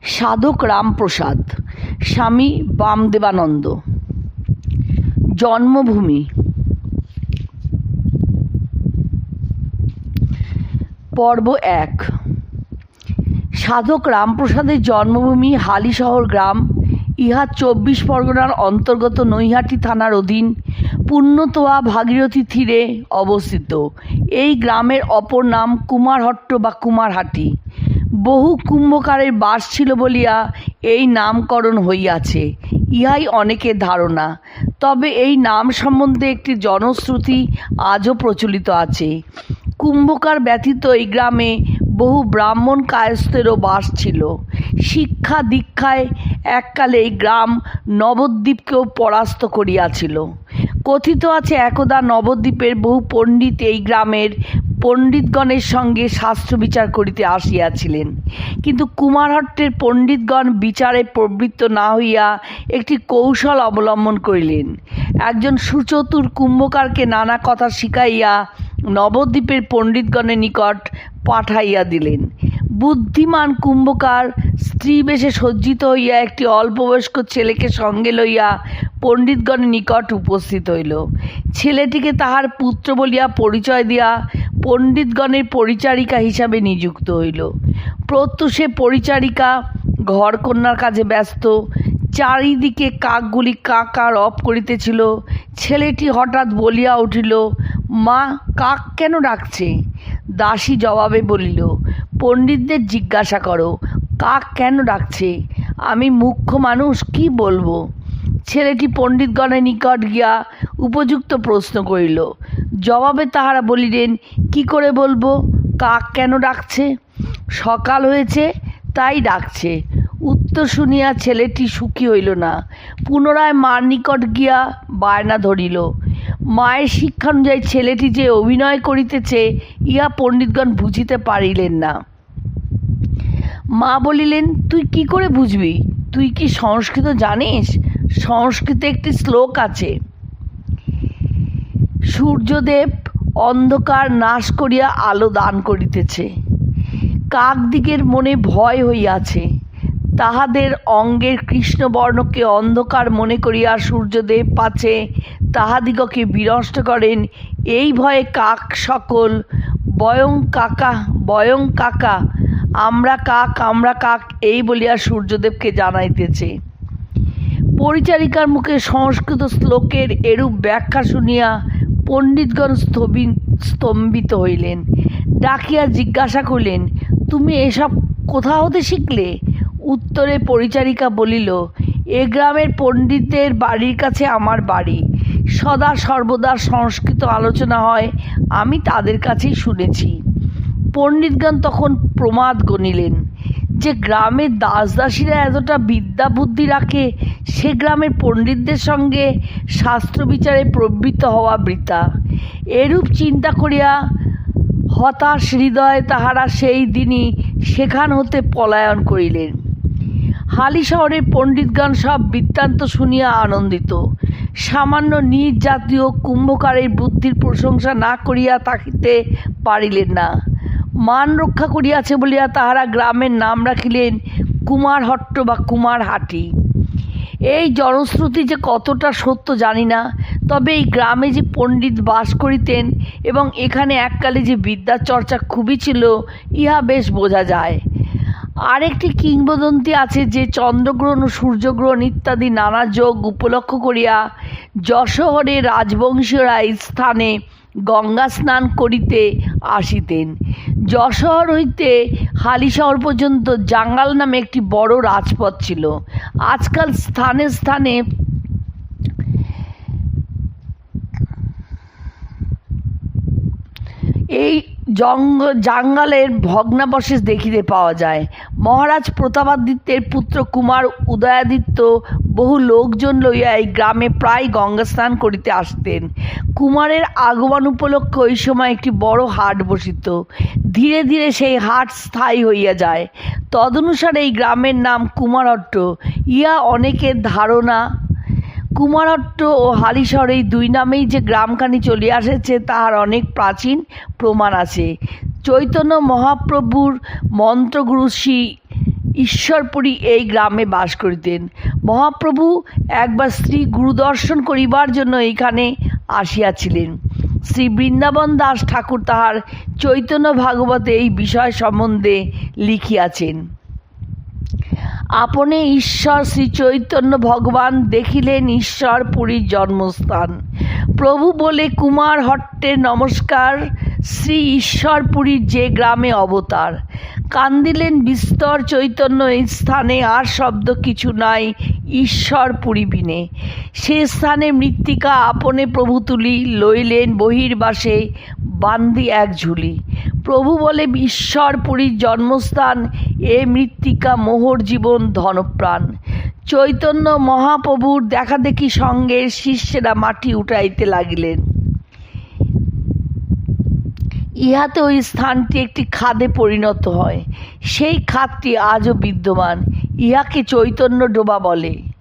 সাধক রামপ্রসাদ, স্বামী বামদেবানন্দ। জন্মভূমি পর্ব ১। সাধক রামপ্রসাদের জন্মভূমি হালিশহর গ্রাম। ইহা ২৪ পরগনার অন্তর্গত নৈহাটি থানার অধীন পুণ্যতোয়া ভাগীরথী তীরে অবস্থিত। এই গ্রামের অপর নাম কুমারহট্ট বা কুমারহাটি। বহু কুম্ভকারের বাস ছিল বলিয়া এই নামকরণ হইয়াছে, ইহাই অনেকের ধারণা। তবে এই নাম সম্বন্ধে একটি জনশ্রুতি আজও প্রচলিত আছে। কুম্ভকার ব্যতীত এই গ্রামে বহু ব্রাহ্মণ কায়স্থেরও বাস ছিল। শিক্ষা দীক্ষায় এককালে এই গ্রাম নবদ্বীপকেও পরাস্ত করিয়াছিল। কথিত আছে একদা নবদ্বীপের বহু পণ্ডিত এই গ্রামের পণ্ডিতগণের সঙ্গে শাস্ত্র বিচার করিতে আসিয়াছিলেন, কিন্তু কুমারহট্টের পণ্ডিতগণ বিচারে প্রবৃত্ত না হইয়া একটি কৌশল অবলম্বন করিলেন। একজন সুচতুর কুম্ভকারকে নানা কথা শিখাইয়া নবদ্বীপের পণ্ডিতগণের নিকট পাঠাইয়া দিলেন। বুদ্ধিমান কুম্ভকার স্ত্রী বেশে সজ্জিত হইয়া একটি অল্পবয়স্ক ছেলেকে সঙ্গে লইয়া পণ্ডিতগণের নিকট উপস্থিত হইল। ছেলেটিকে তাহার পুত্র বলিয়া পরিচয় দিয়া পণ্ডিতগণের পরিচারিকা হিসাবে নিযুক্ত হইল। প্রত্যুষে পরিচারিকা ঘরকন্যার কাজে ব্যস্ত। চারিদিকে কাকগুলি কাঁ কাঁ রব করিতেছিল। ছেলেটি হঠাৎ বলিয়া উঠিল, মা, কাক কেন ডাকছে? দাসী জবাবে বলিল, পণ্ডিতদের জিজ্ঞাসা করো, কাক কেন ডাকছে? আমি মূর্খ মানুষ, কি বলবো? ছেলেটি পণ্ডিতগণের নিকট গিয়া উপযুক্ত প্রশ্ন করিল। জবাবে তাহারা বলিলেন, কি করে বলবো কাক কেন ডাকছে? সকাল হয়েছে তাই ডাকছে। উত্তর শুনিয়া ছেলেটি সুখী হইল না। পুনরায় মার নিকট গিয়া বায়না ধরিল। মায়ের শিক্ষানুযায়ী ছেলেটি যে অভিনয় করিতেছে ইহা পণ্ডিতগণ বুঝিতে পারিলেন না। মা বলিলেন, তুই কি করে বুঝবি? তুই কি সংস্কৃত জানিস? সংস্কৃতে একটি শ্লোক আছে, সূর্যদেব অন্ধকার নাশ করিয়া আলো দান করিতেছে। কাকদিগের মনে ভয় হইয়াছে। তাহাদের অঙ্গের কৃষ্ণবর্ণকে অন্ধকার মনে করিয়া সূর্যদেব পাছে তাহাদিগকে বিনষ্ট করেন, এই ভয়ে কাক সকল বয়ং কাকা, আমরা কাক এই বলিয়া সূর্যদেবকে জানাইতেছে। পরিচারিকার মুখে সংস্কৃত শ্লোকের এরূপ ব্যাখ্যা শুনিয়া পণ্ডিতগণ স্তম্ভিত হইলেন। ডাকিয়া জিজ্ঞাসা করিলেন, তুমি এসব কোথা হতে শিখলে? উত্তরে পরিচারিকা বলিল, এ গ্রামের পণ্ডিতদের বাড়ির কাছে আমার বাড়ি। সদা সর্বদা সংস্কৃত আলোচনা হয়, আমি তাদের কাছেই শুনেছি। পণ্ডিতগণ তখন প্রমাদ গণিলেন যে গ্রামের দাসদাসীরা এতটা বিদ্যা বুদ্ধি রাখে, সে গ্রামের পণ্ডিতদের সঙ্গে শাস্ত্র বিচারে প্রবৃত্ত হওয়া বৃথা। এরূপ চিন্তা করিয়া হতাশ হৃদয়ে তাহারা সেই দিনই সেখান হতে পলায়ন করিলেন। হালি শহরের পণ্ডিতগণ সব বৃত্তান্ত শুনিয়া আনন্দিত। সামান্য নিজ জাতীয় কুম্ভকারের বুদ্ধির প্রশংসা না করিয়া থাকিতে পারিলেন না। মান রক্ষা করিয়াছে বলিয়া তাহারা গ্রামের নাম রাখিলেন কুমারহট্ট বা কুমারহাটি। এই জনশ্রুতি যে কতটা সত্য জানি না, তবে এই গ্রামে যে পণ্ডিত বাস করিতেন এবং এখানে এককালে যে বিদ্যার চর্চা খুবই ছিল, ইহা বেশ বোঝা যায়। আরেকটি কিংবদন্তি আছে যে চন্দ্রগ্রহণ ও সূর্যগ্রহণ ইত্যাদি নানা যোগ উপলক্ষ করিয়া যশোহরে রাজবংশীয়রা এই স্থানে গঙ্গা স্নান করিতে আসিতেন। যশোহর হইতে হালিশহর পর্যন্ত জাঙ্গাল নামে একটি বড় রাজপথ ছিল। আজকাল স্থানে স্থানে এই জাঙ্গালের ভগ্নাবশেষ দেখিতে পাওয়া যায়। মহারাজ প্রতাপাদিত্যের পুত্র কুমার উদয়াদিত্য বহু লোকজন লইয়া এই গ্রামে প্রায় গঙ্গা স্নান করিতে আসতেন। কুমারের আগমন উপলক্ষে ওই সময় একটি বড় হাট বসিত। ধীরে ধীরে সেই হাট স্থায়ী হইয়া যায়। তদনুসারে এই গ্রামের নাম কুমারহট্ট। ইহা অনেকের ধারণা কুমারহট্ট ও হালিশহর এই দুই নামেই যে গ্রামখানি চলিয়া আসিয়াছে তাহার অনেক প্রাচীন প্রমাণ আছে। চৈতন্য মহাপ্রভুর মন্ত্রগুরু শ্রী ঈশ্বরপুরী এই গ্রামে বাস করিতেন। মহাপ্রভু একবার শ্রী গুরুদর্শন করিবার জন্য এইখানে আসিয়াছিলেন। শ্রী বৃন্দাবন দাস ঠাকুর তাহার চৈতন্য ভাগবতে এই বিষয় সম্বন্ধে লিখিয়াছেন। আপনে ঈশ্বর শ্রী চৈতন্য ভগবান দেখিলেন ঈশ্বরপুরীর জন্মস্থান। প্রভু বলে কুমার হট্টের নমস্কার, শ্রী ঈশ্বরপুরীর যে গ্রামে অবতার। কান্দিলেন বিস্তর চৈতন্য এই স্থানে, আর শব্দ কিছু নাই ঈশ্বরপুরী বিনে। সে স্থানে মৃত্তিকা আপনে প্রভু তুলি, লইলেন বহির্বাসে বান্দি এক ঝুলি। প্রভু বলে ঈশ্বরপুরীর জন্মস্থান, এ মৃত্তিকা মোহর জীবন ধনপ্রাণ। চৈতন্য মহাপ্রভুর দেখাদেখি সঙ্গে শিষ্যেরা মাটি উঠাইতে লাগিলেন। ইহাতে ওই স্থানটি একটি খাদে পরিণত হয়। সেই খাদটি আজও বিদ্যমান। ইহাকে চৈতন্য ডোবা বলে।